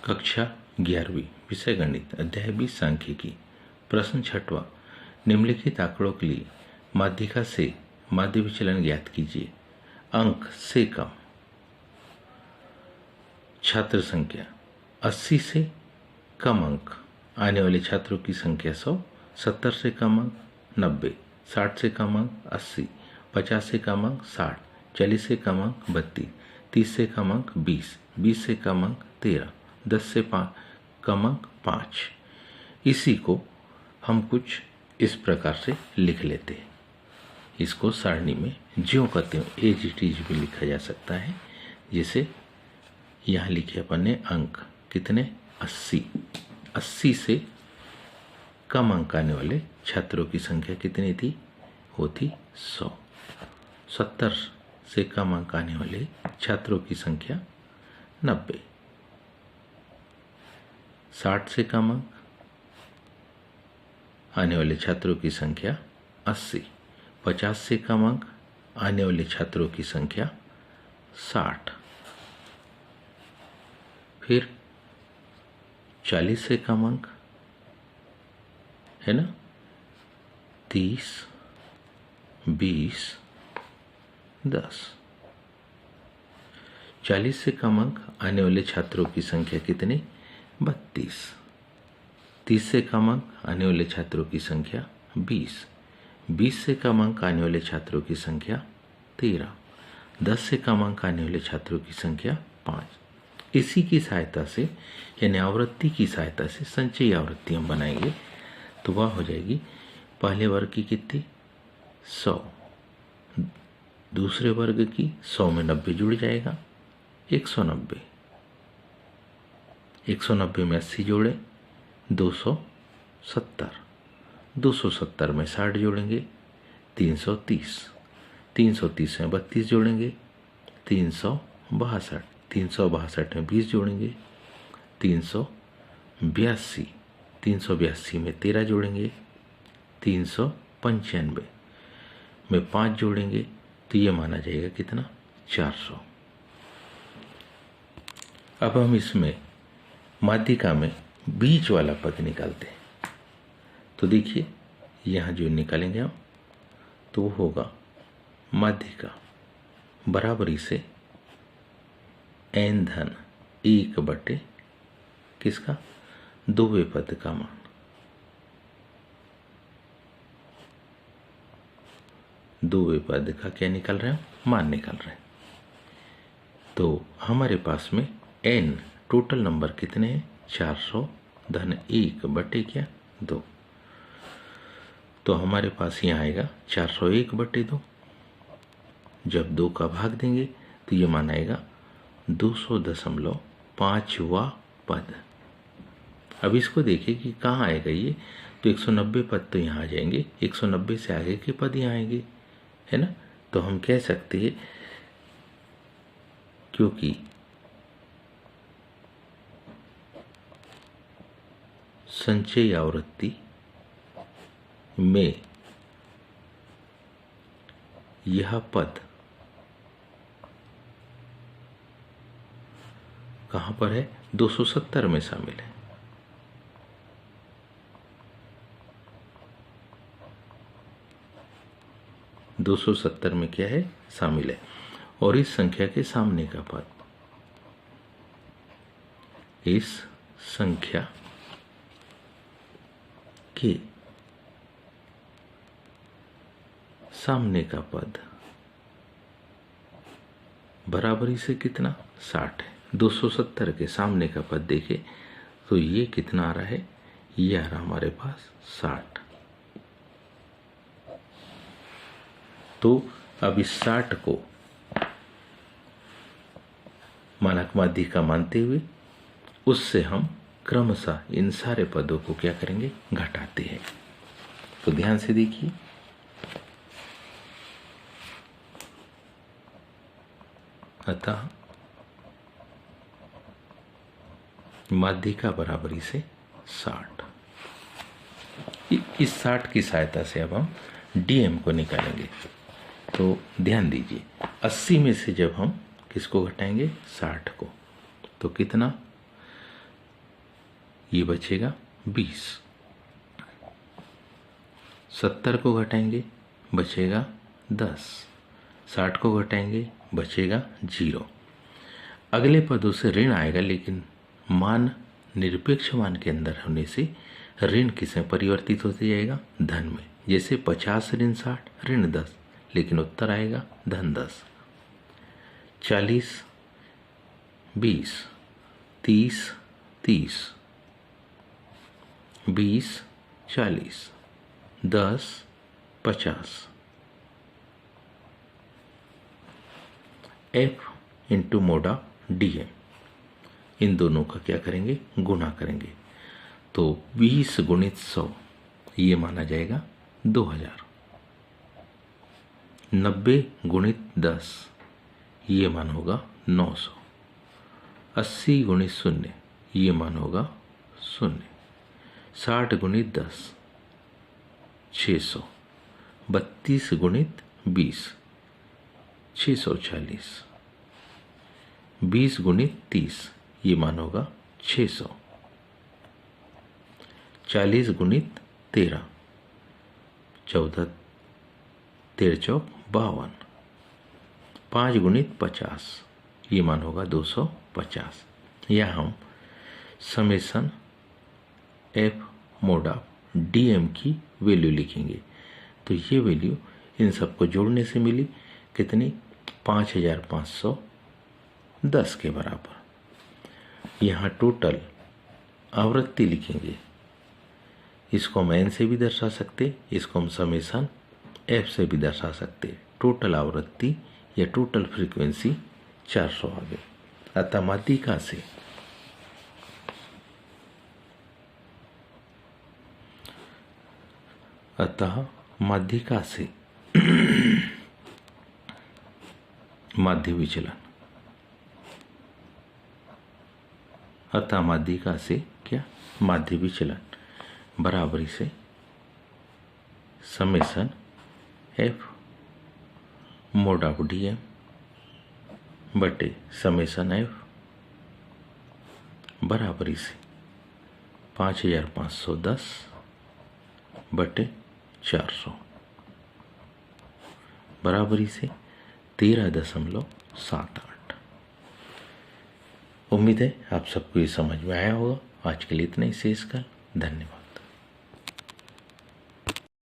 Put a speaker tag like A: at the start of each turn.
A: कक्षा 11वीं विषय गणित अध्याय 20 सांख्यिकी प्रश्न 6वां निम्नलिखित आंकड़ों के लिए माध्यिका से माध्य विचलन ज्ञात कीजिए। अंक से कम छात्र संख्या 80 से कम अंक आने वाले छात्रों की संख्या 100, 70 से कम अंक 90, 60 से कम अंक 80, 50 से कम अंक 60, 40 से कम अंक 32, 30 से कम अंक 20, 20 से कम अंक 13, 10 से कम अंक 5। इसी को हम कुछ इस प्रकार से लिख लेते हैं। इसको सारणी में ज्यों कहते हैं एज इट इज भी लिखा जा सकता है। जैसे यहाँ लिखे अपन ने अंक कितने 80, 80 से कम अंक आने वाले छात्रों की संख्या कितनी थी, वो थी 100। 70 से कम अंक आने वाले छात्रों की संख्या 90। 60 से कम अंक आने वाले छात्रों की संख्या 80। 50 से कम अंक आने वाले छात्रों की संख्या 60। फिर 40 से कम अंक है ना 30, 20, 10। 40 से कम अंक आने वाले छात्रों की संख्या कितनी 32। 30 से कम अंक आने वाले छात्रों की संख्या 20। 20 से कम अंक आने वाले छात्रों की संख्या 13। 10 से कम अंक आने वाले छात्रों की संख्या 5। इसी की सहायता से यानी आवृत्ति की सहायता से संचयी आवृत्ति हम बनाएंगे तो वह हो जाएगी पहले वर्ग की कितनी 100, दूसरे वर्ग की 100 में 90 जुड़ जाएगा 190, 190 में 80 जोड़े 270, 270 में 60 जोड़ेंगे 330, 330 में 32 जोड़ेंगे 362, 362 में 20 जोड़ेंगे 382, 382 में 13 जोड़ेंगे 395 में 5 जोड़ेंगे तो ये माना जाएगा कितना 400। अब हम इसमें माध्यिका में बीच वाला पद निकालते हैं। तो देखिए यहाँ जो निकालेंगे हम तो वो होगा माध्यिका बराबरी से n धन 1 बटे किसका 2वें पद का मान। दोवें पद का क्या निकल रहे हैं मान निकल रहे हैं। तो हमारे पास में n टोटल नंबर कितने हैं 400 धन 1 बटे क्या 2। तो हमारे पास यहाँ आएगा 401 बटे 2। जब 2 का भाग देंगे तो ये मान आएगा 200.5वां पद। अब इसको देखिए कि कहाँ आएगा ये तो 190 पद तो यहाँ आ जाएंगे, 190 से आगे के पद यहाँ आएंगे है ना। तो हम कह सकते हैं क्योंकि संचयी आवृत्ति में यह पद कहां पर है 270 में शामिल है। दो 270 में क्या है शामिल है और इस संख्या के सामने का पद, इस संख्या के सामने का पद बराबरी से कितना 60 है। 270 के सामने का पद देखे तो ये कितना आ रहा है, ये आ रहा हमारे पास 60। तो अब इस 60 को मानक माध्यिका मानते हुए उससे हम क्रमशः इन सारे पदों को क्या करेंगे घटाते हैं। तो ध्यान से देखिए अतः माध्यिका बराबरी से 60। इस 60 की सहायता से अब हम डीएम को निकालेंगे। तो ध्यान दीजिए 80 में से जब हम किसको घटाएंगे 60 को तो कितना ये बचेगा 20। 70 को घटाएंगे बचेगा 10। 60 को घटाएंगे बचेगा 0। अगले पदों से ऋण आएगा, लेकिन मान निरपेक्ष मान के अंदर होने से ऋण किसमें परिवर्तित होते जाएगा? धन में। जैसे 50 ऋण 60 ऋण 10, लेकिन उत्तर आएगा धन 10। 40 20, 30 30, 20 40, 10 50। F into mode of DM, इन दोनों का क्या करेंगे? गुणा करेंगे। तो 20 गुणित 100 ये माना जाएगा 2000। 90 गुणित 10 ये मान होगा 900। 80 गुणित 0 ये मान होगा 0। 60 गुणित 10 600। 32 गुणित 20 640। 20 गुणित 30 ये मान होगा 600। 40 गुणित 13 14 13 चौक 52। 5 गुणित 50 ये मान होगा 250। यहाँ हम summation F mode of DM की वैल्यू लिखेंगे। तो ये वैल्यू इन सबको जोड़ने से मिली कितनी? 5510 के बराबर। यहाँ टोटल आवृत्ति लिखेंगे। इसको हम N से भी दर्शा सकते, इसको हम समेसन F से भी दर्शा सकते। टोटल आवृत्ति या टोटल फ्रीक्वेंसी 400 आ गई। अतः माध्यिका से माध्य विचलन, अतः माध्यिका से क्या? माध्य विचलन बराबरी से summation F mode of DM बटे समेसन F बराबरी से 5510 बटे 400 बराबरी से 13.78। उम्मीद है आप सबको ये समझ में आया होगा। आज के लिए इतना ही। शेष कल। धन्यवाद।